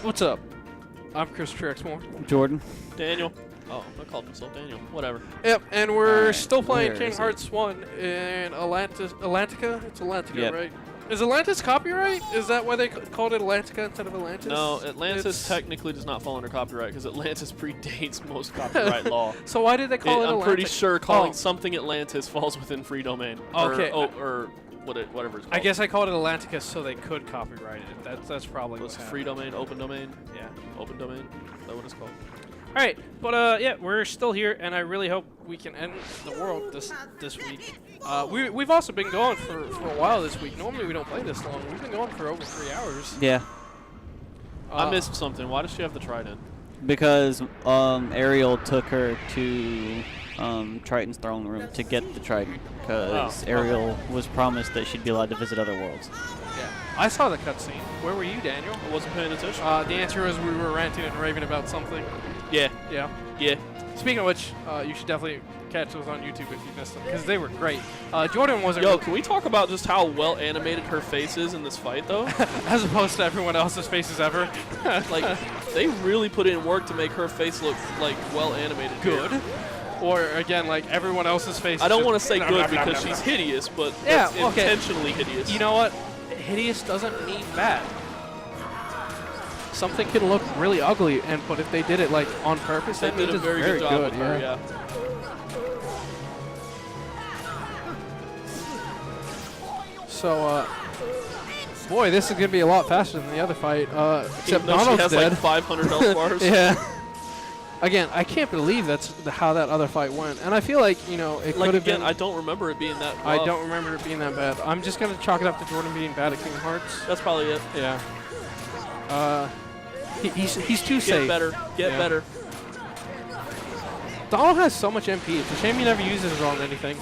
What's up? I'm Chris Trexmore. Jordan. Daniel. Oh, I called myself Daniel. Whatever. Yep, and we're Alright, still playing where Kingdom is it? Hearts 1 in Atlantica? It's Atlantica, Yep. right? Is Atlantis copyright? Is that why they called it Atlantica instead of Atlantis? No, Atlantis It's- technically does not fall under copyright because Atlantis predates most copyright law. So why did they call it I'm Atlantica? pretty sure calling Oh. something Atlantis falls within free domain. Okay. Or whatever it's called. I guess I called it Atlantica so they could copyright it. That's probably Was what it free happened. domain, open domain? Yeah. Open domain? Is that what it's called? All right, but yeah, we're still here, and I really hope we can end the world this week. We've also been going for a while this week. Normally we don't play this long. We've been going for over 3 hours. Yeah, I missed something. Why does she have the trident? because Ariel took her to Triton's throne room to get the trident, because Oh, Ariel was promised that she'd be allowed to visit other worlds. Yeah. I saw the cutscene. Where were you, Daniel? I wasn't paying attention. The answer was we were ranting and raving about something. Yeah. Yeah. Yeah. Speaking of which, you should definitely catch those on YouTube if you missed them, because they were great. Jordan wasn't Yo, really- can we talk about just how well animated her face is in this fight, though? as opposed to everyone else's faces ever. Like, they really put in work to make her face look, like, well animated. here. Good. Or, again, like everyone else's face. I don't want to say good because she's hideous, but Yeah, it's okay. intentionally hideous. You know what? Hideous doesn't mean bad. Something can look really ugly, but if they did it like on purpose, they that did means a it's very good job with her, yeah. So, boy, this is gonna be a lot faster than the other fight. Except Even though Donald's she has dead. like 500 health bars. Yeah. Again, I can't believe that's how that other fight went, and I feel like it Like, could have again, been. I don't remember it being that rough. I don't remember it being that bad. I'm just gonna chalk it up to Jordan being bad at Kingdom Hearts. That's probably it. Yeah. He's too Get safe. better. Get Yeah. better. Donald has so much MP. It's a shame he never uses it on anything.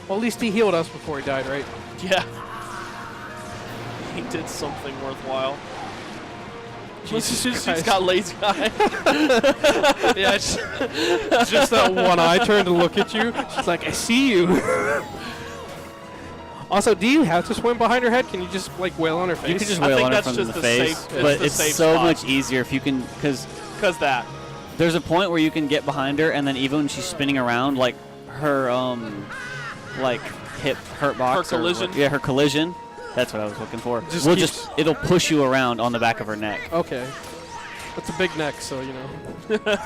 Well, at least he healed us before he died, right? Yeah. He did something worthwhile. Jesus She's Christ. got lazy eye. Yeah, it's just that one eye turned to look at you. She's like, I see you. Also, do you have to swim behind her head? Can you just like wail on her face? You can just I wail think on her that's from just the the face, safe- but the it's safe so spot. much easier if you can, because Because that. there's a point where you can get behind her, and then even when she's spinning around, like her like hip hurt box, Her collision? yeah, her collision. That's what I was looking for. Just Will keeps- it'll push you around on the back of her neck. Okay. That's a big neck, so you know.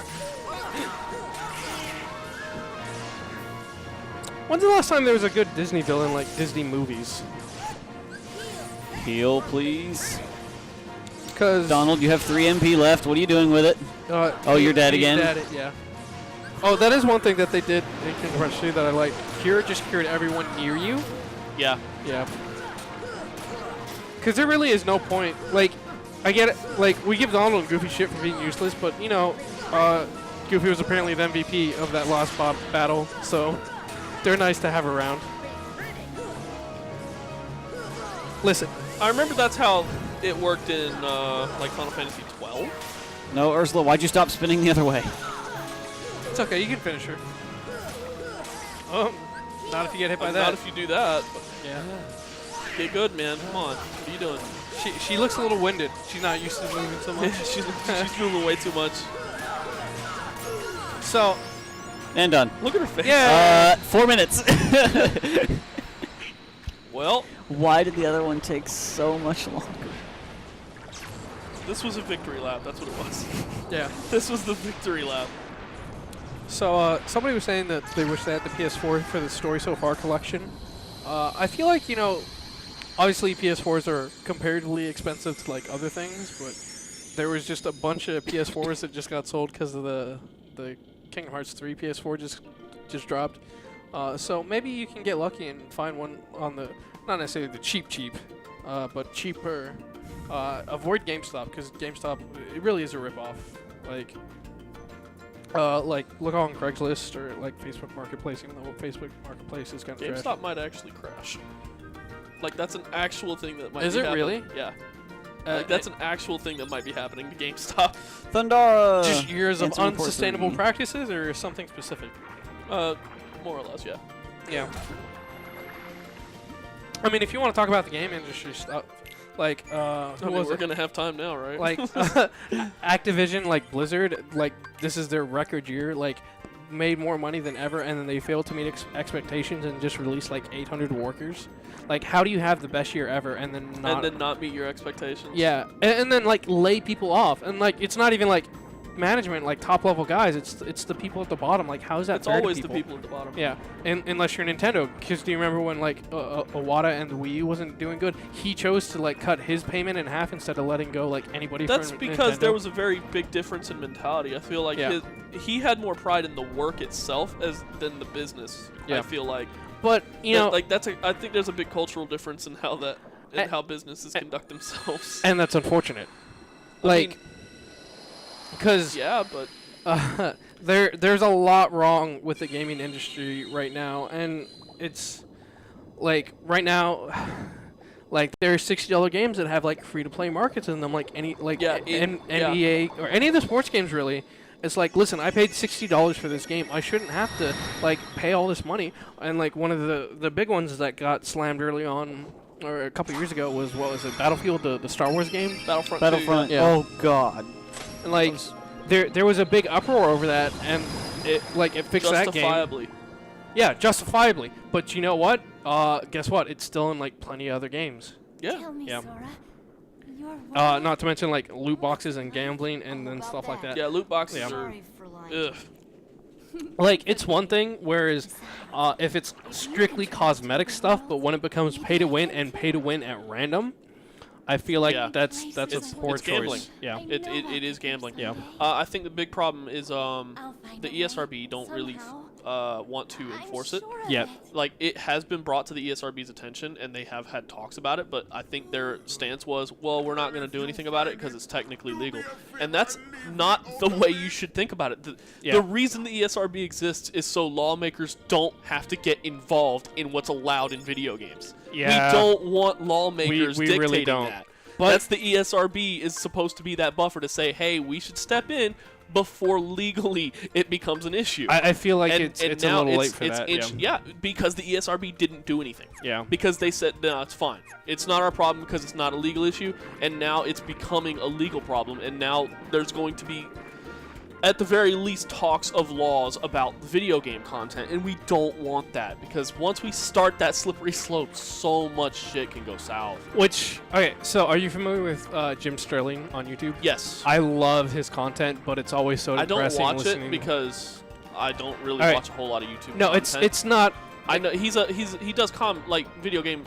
When's the last time there was a good Disney villain like Disney movies? Heal, please. Because Donald, you have 3 MP left. What are you doing with it? Oh, you're dead he's again? Dead, yeah. Oh, that is one thing that they did in Kingdom Hearts 2 that I like. Cure just cured everyone near you. Yeah. Yeah. Because there really is no point. Like, I get it. Like, we give Donald and Goofy shit for being useless, but, Goofy was apparently the MVP of that last battle, so they're nice to have around. Listen. I remember that's how it worked in, like, Final Fantasy 12. No, Ursula, why'd you stop spinning the other way? It's okay. You can finish her. Not if you get hit by Not that. if you do that. But Yeah. get good, man. Come on. What are you doing? She looks a little winded. She's not used to moving so much. she's moving way too much. So, And done. Look at her face. yeah. 4 minutes. Well, Why did the other one take so much longer? this was a victory lap. That's what it was. Yeah. This was the victory lap. So, somebody was saying that they wish they had the PS4 for the Story So Far collection. I feel like, obviously PS4s are comparatively expensive to, like, other things, but there was just a bunch of PS4s that just got sold because of the Kingdom Hearts 3 PS4 just dropped. So maybe you can get lucky and find one on the, not necessarily the cheap, but cheaper. Avoid GameStop, because GameStop, it really is a ripoff. Like look on Craigslist or like Facebook Marketplace, even though Facebook Marketplace is kind of trash. GameStop might actually crash. Like, that's an actual thing that might Is be it happening. really? Yeah. Like, that's an actual thing that might be happening to GameStop. Thundara! Just years of Answer report unsustainable 3. practices or something specific? More or less, yeah. Yeah. I mean, if you want to talk about the game industry stuff, like we're gonna have time now, right? like Activision, like Blizzard, like this is their record year, like made more money than ever, and then they failed to meet expectations and just released like 800 workers. Like, how do you have the best year ever and then not meet your expectations? Yeah, and then like lay people off, and like it's not even like management, like top level guys. It's the people at the bottom. Like, how is that? It's fair to always the people at the bottom. Yeah, and unless you're Nintendo, because do you remember when like Iwata and the Wii U wasn't doing good? He chose to like cut his payment in half instead of letting go like anybody. That's from because Nintendo. there was a very big difference in mentality. I feel like he had more pride in the work itself than the business. Yeah. I feel like. But you know, like I think there's a big cultural difference in how how businesses conduct themselves. and that's unfortunate. I Like, mean, because yeah, but there's a lot wrong with the gaming industry right now, and it's like right now, like there are $60 games that have like free to play markets in them, like any like NBA or any of the sports games really. It's like, listen, I paid $60 for this game. I shouldn't have to like pay all this money. And like one of the big ones that got slammed early on, or a couple years ago, was what was it? Battlefield, the Star Wars game. Battlefront. 2, yeah. Oh God. And like there was a big uproar over that, and it fixed that game. Justifiably. Yeah, justifiably. But you know what? Guess what? It's still in like plenty of other games. Yeah. Tell me, Yeah. Sora, you're Not to mention like loot boxes and gambling and then stuff like that. Yeah, loot boxes Yeah. are. sorry for lying. Ugh. Like, it's one thing, whereas if it's strictly cosmetic stuff, but when it becomes pay to win and pay to win at random, I feel like Yeah. that's a poor it's choice. gambling. Yeah. It is gambling. Yeah. I think the big problem is I'll find the a way, ESRB don't really somehow. want to I'm enforce it. sure of Yeah. it. Like, it has been brought to the ESRB's attention, and they have had talks about it, but I think their stance was, well, we're not going to do anything about it because it's technically legal. And that's not the way you should think about it. The reason the ESRB exists is so lawmakers don't have to get involved in what's allowed in video games. Yeah. We don't want lawmakers We dictating really don't. that. But- That's the ESRB is supposed to be that buffer to say, hey, we should step in before legally it becomes an issue. I feel like And it's a now little late for that. yeah, because the ESRB didn't do anything. Yeah. Because they said, no, it's fine. It's not our problem because it's not a legal issue, and now it's becoming a legal problem, and now there's going to be, at the very least, talks of laws about video game content, and we don't want that, because once we start that slippery slope, so much shit can go south. Okay, so are you familiar with Jim Sterling on YouTube? Yes. I love his content, but it's always so I don't depressing watch listening. it because I don't really All right. watch a whole lot of YouTube No, content. it's not. I know he does video game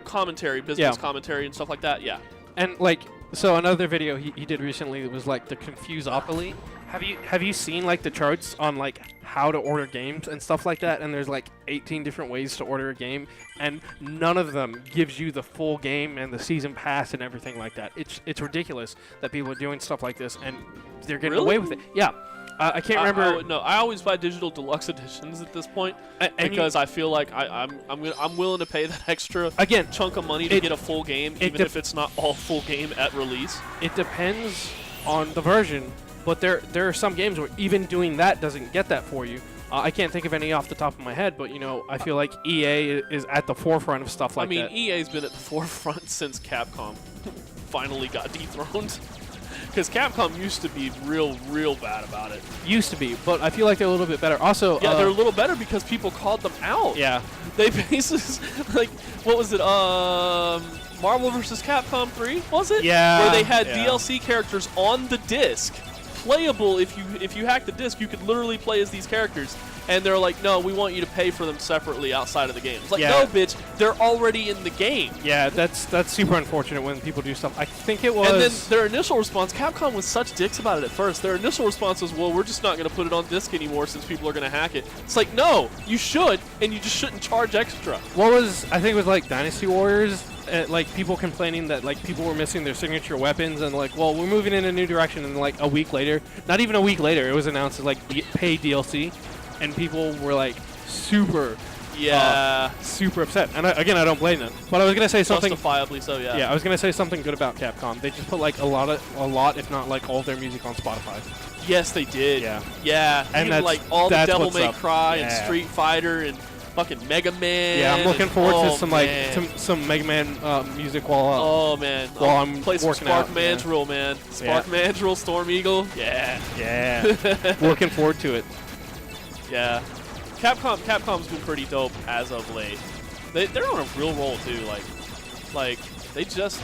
commentary, business commentary and stuff like that. Yeah. And like, so another video he did recently was like the Confuseopoly. Have you seen like the charts on like how to order games and stuff like that? And there's like 18 different ways to order a game, and none of them gives you the full game and the season pass and everything like that. It's ridiculous that people are doing stuff like this, and they're getting Really? away with it. Yeah. I can't remember. No, I always buy digital deluxe editions at this point and because I feel like I'm willing to pay that extra Again, chunk of money to it- get a full game, it even dep- if it's not all full game at release. it depends on the version, but there are some games where even doing that doesn't get that for you. I can't think of any off the top of my head, but I feel like EA is at the forefront of stuff like that. EA's been at the forefront since Capcom finally got dethroned. Because Capcom used to be real bad about it. Used to be, but I feel like they're a little bit better. Also, Yeah, they're a little better because people called them out. yeah, They basically, like, what was it? Marvel vs. Capcom 3, was it? Yeah, Where they had yeah. DLC characters on the disc, playable. If you hack the disc, you could literally play as these characters. And they're like, no, we want you to pay for them separately outside of the game. It's like, Yeah. no, bitch, they're already in the game. yeah, that's super unfortunate when people do stuff. I think it was. And then their initial response, Capcom was such dicks about it at first. Their initial response was, well, we're just not going to put it on disc anymore since people are going to hack it. It's like, no, you should, and you just shouldn't charge extra. I think it was like Dynasty Warriors, like people complaining that like people were missing their signature weapons, and like, well, we're moving in a new direction, and like a week later, not even a week later, it was announced as like pay DLC, and people were like super upset. And again, I don't blame them. But I was gonna say something. Justifiably so, yeah. Yeah, I was gonna say something good about Capcom. They just put like a lot, if not like all of their music on Spotify. Yes, they did. Yeah. Yeah. And Even like all the that's Devil what's May up. Cry and Yeah. Street Fighter and fucking Mega Man. Yeah, I'm looking and- forward oh, to some man. some Mega Man music while Oh man, while I'll I'm play some working Spark out, Mandrill, man. Spark Mandrill, Storm Eagle. Yeah, looking forward to it. yeah. Capcom's been pretty dope as of late. They're on a real roll too. Like they just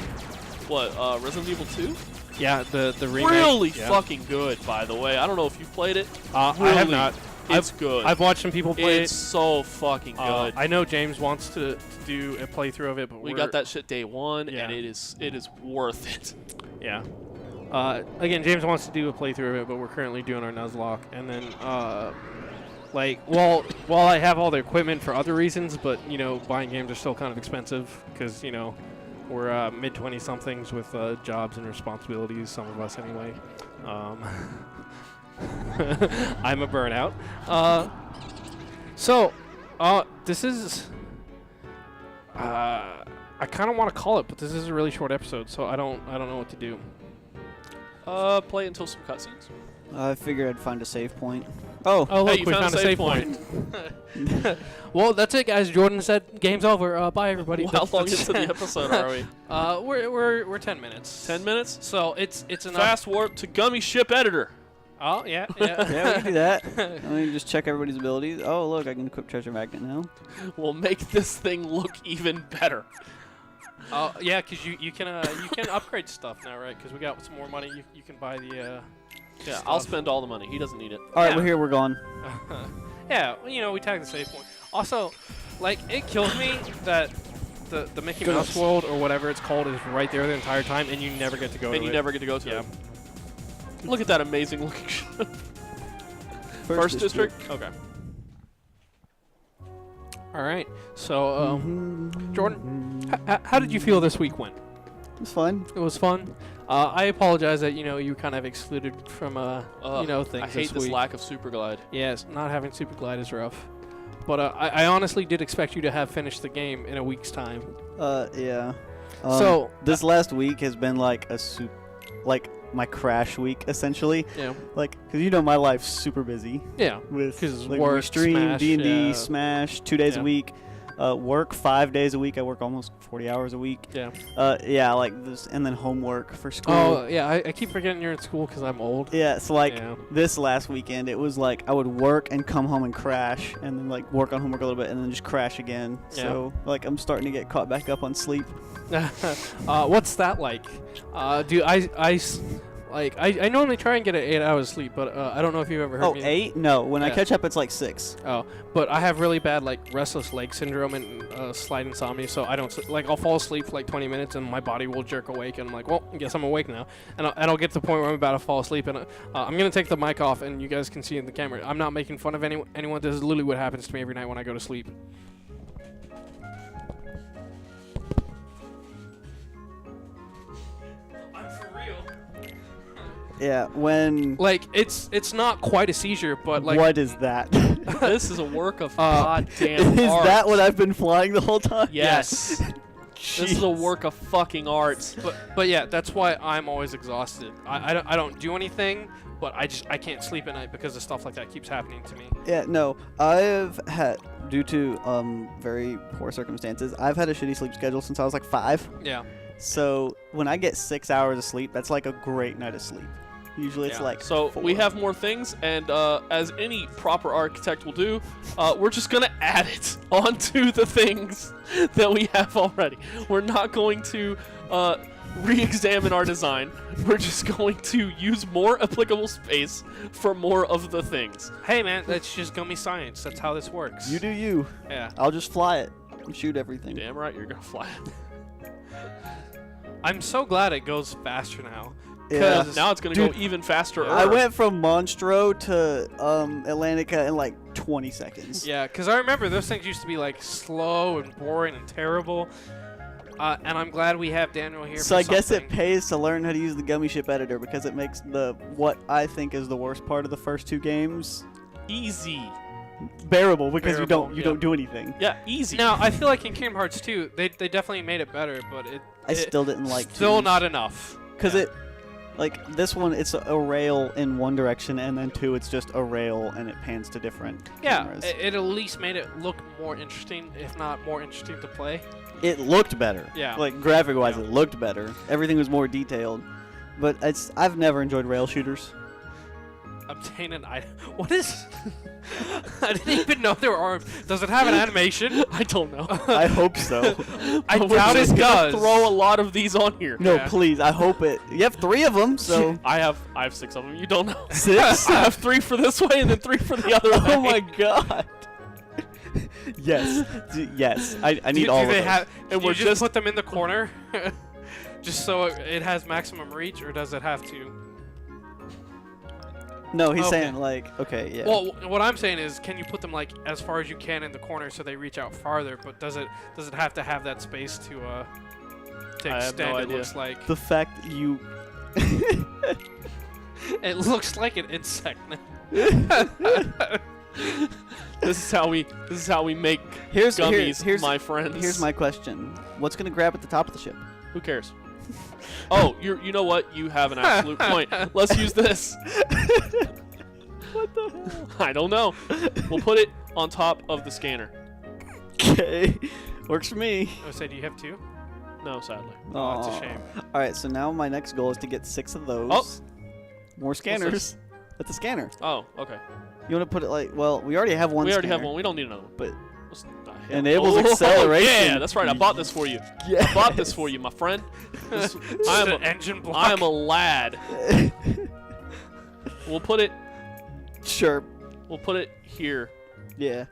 Resident Evil 2? Yeah, the remake. Really yeah. fucking good, by the way. I don't know if you've played it. I have Really, not. It's good. I've watched some people play It's so fucking it. good. I know James wants to do a playthrough of it, but We got that shit day one, Yeah. and it is worth it. Yeah. Again, James wants to do a playthrough of it, but we're currently doing our Nuzlocke, and then while I have all the equipment for other reasons, but buying games are still kind of expensive because we're mid-20 somethings with jobs and responsibilities. Some of us anyway. I'm a burnout. This is. I kind of want to call it, but this is a really short episode, so I don't know what to do. Play it until some cutscenes. I figured I'd find a save point. Oh, Oh, look, you we found found a a save save point. Well, that's it, guys. Jordan said game's over. Bye, everybody. How long into the episode are we? We're 10 minutes. 10 minutes? So it's enough. Fast warp to Gummy Ship Editor. Oh yeah. yeah, we can do that. Let me just check everybody's abilities. Oh, look, I can equip Treasure Magnet now. We'll make this thing look even better. Oh yeah, because you can upgrade stuff now, right? Because we got some more money. You can buy the. Yeah, I'll spend all the money. He doesn't need it. All right, Yeah. we're here. We're gone. Yeah, we tagged the save point. Also, it kills me that the Mickey Mouse World or whatever it's called is right there the entire time, and you never get to go. And to you it. never get to go to Yeah. it. Look at that amazing looking ship. First district? Okay. All right. So, Jordan, how did you feel this week went? It was fun. It was fun. I apologize that you kind of excluded from things I hate this week. lack of Super Glide. Yes, not having Super Glide is rough. But I honestly did expect you to have finished the game in a week's time. Yeah. So this last week has been like my crash week essentially. yeah, Because my life's super busy yeah, with 'Cause we work, stream Smash, D&D, yeah. Smash, 2 days Yeah. a week. Work 5 days a week. I work almost 40 hours a week. yeah. And then homework for school. Oh yeah, I keep forgetting you're in school because I'm old. Yeah, so Yeah. this last weekend, it was like I would work and come home and crash, and then like work on homework a little bit, and then just crash again. Yeah. So I'm starting to get caught back up on sleep. What's that like? I normally try and get 8 hours sleep, but I don't know if you've ever heard Oh, me. 8? No, when I Yeah. catch up, it's like 6. Oh, but I have really bad restless leg syndrome and slight insomnia, so I don't I'll fall asleep for 20 minutes and my body will jerk awake and I'm like, well, I guess I'm awake now, and I'll get to the point where I'm about to fall asleep and I'm gonna take the mic off and you guys can see in the camera. I'm not making fun of anyone. This is literally what happens to me every night when I go to sleep. I'm for real. Yeah, when... It's not quite a seizure, but what is that? This is a work of goddamn Is art. that what I've been flying the whole time? Yes. This is a work of fucking art. But yeah, that's why I'm always exhausted. I don't do anything, but I can't sleep at night because of stuff like that keeps happening to me. Yeah, no. I've had, due to very poor circumstances, I've had a shitty sleep schedule since I was 5. Yeah. So when I get 6 hours of sleep, that's like a great night of sleep. Usually it's Yeah. like So 4. we have more things, and as any proper architect will do, we're just gonna add it onto the things that we have already. We're not going to re-examine our design. We're just going to use more applicable space for more of the things. Hey man, that's just gummy science. That's how this works. You do you. Yeah. I'll just fly it and shoot everything. Damn right, you're gonna fly it. I'm so glad it goes faster now. Yeah. Now it's gonna Dude, go even faster. I went from Monstro to Atlantica in 20 seconds. Yeah, because I remember those things used to be slow and boring and terrible. And I'm glad we have Daniel here. So for I guess it something. pays to learn how to use the Gummy Ship editor because it makes what I think is the worst part of the first 2 games easy. bearable because Bearable, you don't do anything. Yeah, easy. Now I feel like in Kingdom Hearts 2, they definitely made it better, but I still didn't like still to. not enough. Because Yeah. Like this one, it's a rail in one direction, and then 2, it's just a rail and it pans to different Yeah, cameras. it at least made it look more interesting, if not more interesting to play. It looked better. Yeah. Like graphic-wise, Yeah. it looked better. Everything was more detailed. But I've never enjoyed rail shooters. Obtain an item. What is? I didn't even know there were arms. Does it have an animation? I don't know. I hope so. I But we're doubt just it gonna does. throw a lot of these on here. No, Yeah. please. I hope it. You have 3 of them, so I have 6 of them. You don't know. 6. I have 3 for this way and then 3 for the other way. Oh my god. Yes. Yes. I need all of they those. have? And And we're we're just just- put them in the corner, just so it has maximum reach, or does it have to? No, he's Okay. saying like, okay, yeah. Well, what I'm saying is, can you put them like as far as you can in the corner so they reach out farther? But does it have to have that space to I have extend? no It idea. looks like the fact that you. it looks like an insect now. This is how we make Here's gummies, my friends. Here's my question. What's gonna grab at the top of the ship? Who cares? Oh, you know what? You have an absolute point. Let's use this. What the hell? I don't know. We'll put it on top of the scanner. Okay, works for me. I say, do you have 2? No, sadly. Oh, it's a Aw. shame. All right, so now my next goal is to get 6 of those. Oh. More scanners. this? That's a scanner. Oh, okay. You want to put it like? Well, we already have one. We already have scanner, one. We don't need another one. But Let's- Enables Oh, acceleration. Yeah, that's right. I bought this for you. yeah. I bought this for you, my friend. This- I am an a, engine block. I am a lad. We'll put it. Sure. We'll put it here. Yeah.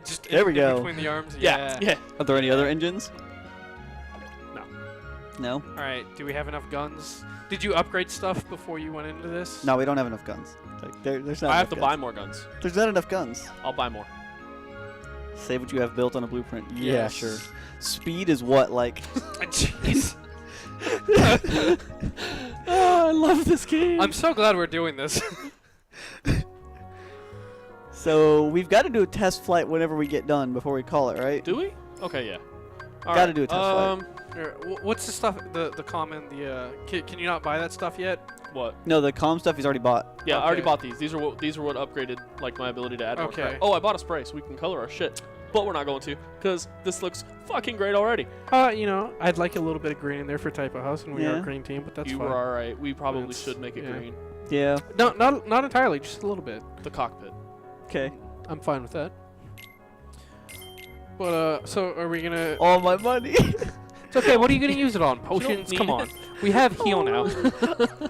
Just There we in go. between the arms. Yeah. Yeah. Are there any other engines? No. No. All right. Do we have enough guns? Did you upgrade stuff before you went into this? No, we don't have enough guns. Like, there's not. I have enough to buy guns. more guns. There's not enough guns. I'll buy more. Save what you have built on a blueprint. Yeah, Yes. sure. Speed is what, like? Jeez. Oh, I love this game. I'm so glad we're doing this. So we've got to do a test flight whenever we get done before we call it, right? Do we? Okay, yeah. All Gotta right. do a test flight. Here, what's the stuff? The common. Can you not buy that stuff yet? What? No, the comm stuff he's already bought. Yeah, I already Okay. bought these. These are what upgraded like my ability to add more Okay. crap. Oh, I bought a spray so we can color our shit. But we're not going to because this looks fucking great already. I'd like a little bit of green in there for Type of House, and we are Yeah. a green team, but that's You fine. were all right. We probably That's- should make it yeah. green. Yeah. No, not entirely, just a little bit. The cockpit. Okay. I'm fine with that. But so are we gonna? All my money. It's okay. What are you gonna use it on? Potions? need Come it. on. We have heal now.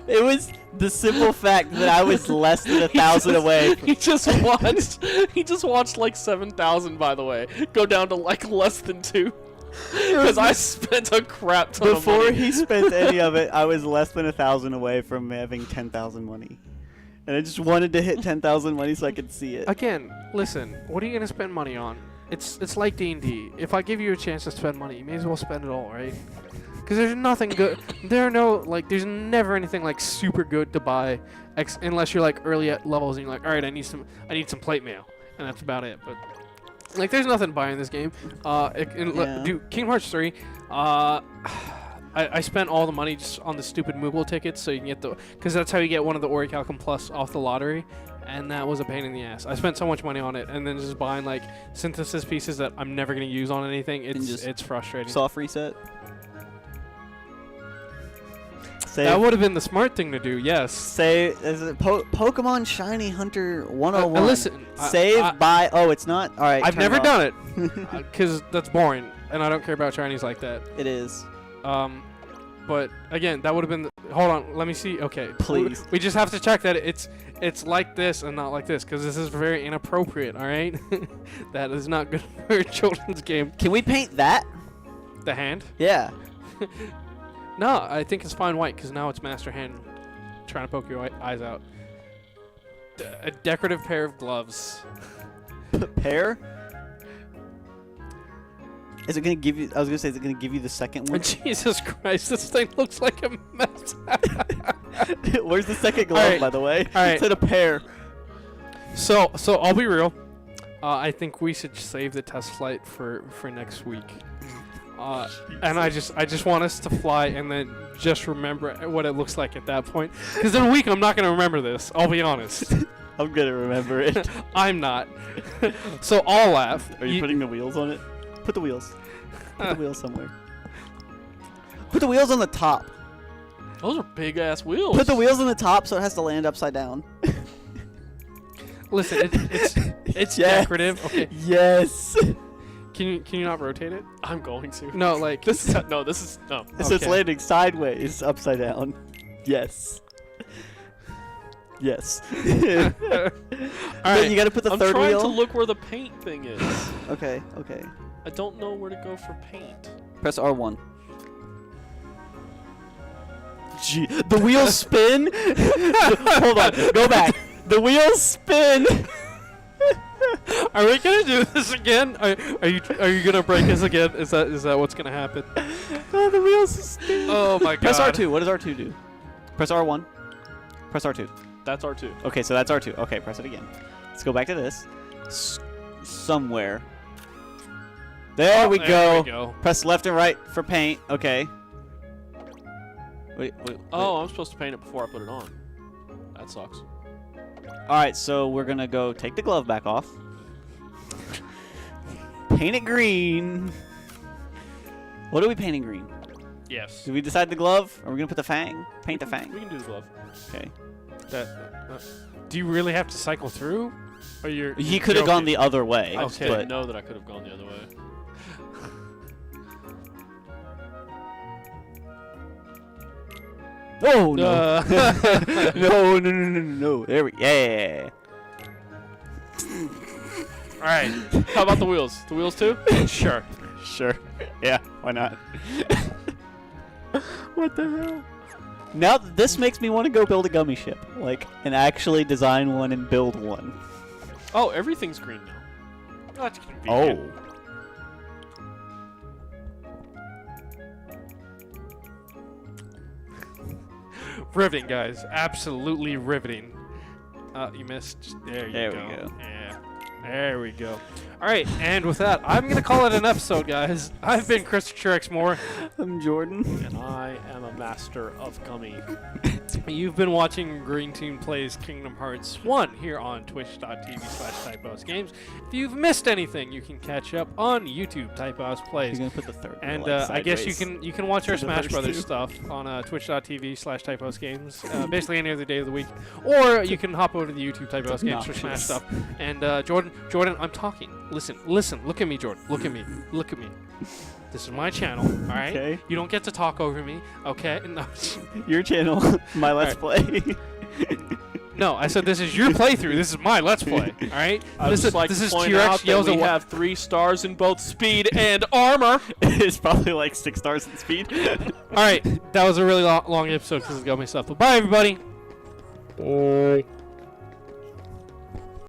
It was the simple fact that I was less than 1,000 away. He just watched. He just watched like 7,000. By the way, go down to like less than 2. Because I spent a crap ton of Before money. he spent any of it, I was less than 1,000 away from having 10,000 money. And I just wanted to hit 10,000 money so I could see it. Again, listen. What are you gonna spend money on? It's like D&D. If I give you a chance to spend money, you may as well spend it all, right? Because there's nothing good. There's never anything like super good to buy, unless you're like early at levels and you're like, all right, I need some plate mail, and that's about it. But like, there's nothing to buy in this game. Yeah. Do Kingdom Hearts 3. I spent all the money just on the stupid Moogle tickets, so you can get because that's how you get one of the Orichalcum Plus off the lottery, and that was a pain in the ass. I spent so much money on it, and then just buying like synthesis pieces that I'm never gonna use on anything. It's frustrating. Soft reset. Save. That would have been the smart thing to do. Yes. Say, is it Pokemon Shiny Hunter 101? Listen, Save by. Oh, it's not. All right. I've turn never it off. done it because that's boring, and I don't care about shinies like that. It is. But again, that would have been. Hold on, let me see. Okay, Please. We just have to check that it's like this and not like this, because this is very inappropriate. All right, that is not good for a children's game. Can we paint that? The hand? Yeah. No, I think it's fine white because now it's Master Hand trying to poke your eyes out. A decorative pair of gloves. Pair? Is it gonna give you? I was gonna say, is it gonna give you the second one? Jesus Christ, this thing looks like a mess. Where's the second glove, Alright, by the way? alright. It said a pair. So I'll be real. I think we should save the test flight for next week. And I just want us to fly and then just remember what it looks like at that point. Because in a week I'm not gonna remember this. I'll be honest. I'm gonna remember it. I'm not. So I'll laugh. Are you putting the wheels on it? Put the wheels. Put the wheels somewhere. Put the wheels on the top. Those are big ass wheels. Put the wheels on the top so it has to land upside down. Listen, it's Yes. decorative. Okay. Yes. Can you not rotate it? I'm going to. No, like This is no. This is no. So it's Okay. landing sideways, upside down. Yes. Yes. All Then right. you gotta put the I'm third trying wheel. to look where the paint thing is. Okay, okay. I don't know where to go for paint. Press R1. Gee, the wheels spin. Hold on, go back. The wheels spin. Are we gonna do this again? Are you gonna break us again? Is that what's gonna happen? Oh, the wheels spin. Oh my god. Press R2. What does R2 do? Press R1. Press R2. That's R2. Okay, so that's R2. Okay, press it again. Let's go back to this. Somewhere. There we There go. we go. Press left and right for paint. Okay. Wait. Oh, I'm supposed to paint it before I put it on. That sucks. All right, so we're gonna go take the glove back off. Paint it green. What are we painting green? Yes. Did we decide the glove? Are we gonna put the fang? Paint the fang. We can do the glove. Okay. Do you really have to cycle through? Or you're He could have gone the other way. I just Okay. didn't know that I could have gone the other way. Oh no. Uh, No. There we. Yeah. All right. How about the wheels? The wheels too? Sure. Sure. Yeah. Why not? What the hell? Now this makes me want to go build a gummy ship, like, and actually design one and build one. Oh, everything's green now. That's convenient. Riveting, guys. Absolutely riveting. You missed. There you There we go. go. Yeah. There we go. All right, and with that, I'm going to call it an episode, guys. I've been Christopher X Moore. I'm Jordan. And I am a master of gummy. You've been watching Green Team Plays Kingdom Hearts 1 here on twitch.tv/TypeHouseGames. If you've missed anything, you can catch up on YouTube, Typehouse Plays. You're gonna put the third. And wheel, like, I guess you sideways. can watch our to the Smash first Brothers two. stuff on twitch.tv/TypeHouseGames, basically any other day of the week. Or you can hop over to the YouTube Typehouse Games for Smash Obnoxious. stuff. And Jordan, I'm talking. Listen. Look at me, Jordan. Look at me. This is my channel, all right? Okay. You don't get to talk over me, okay? No, Your channel, my Let's Play. no, I said this is your playthrough. This is my Let's Play, all right? I This would just like this to is point T-Rex out that yells we at have 3 stars in both speed and armor. It's probably like 6 stars in speed. All right, that was a really long episode because it's got my stuff. But bye, everybody. Bye.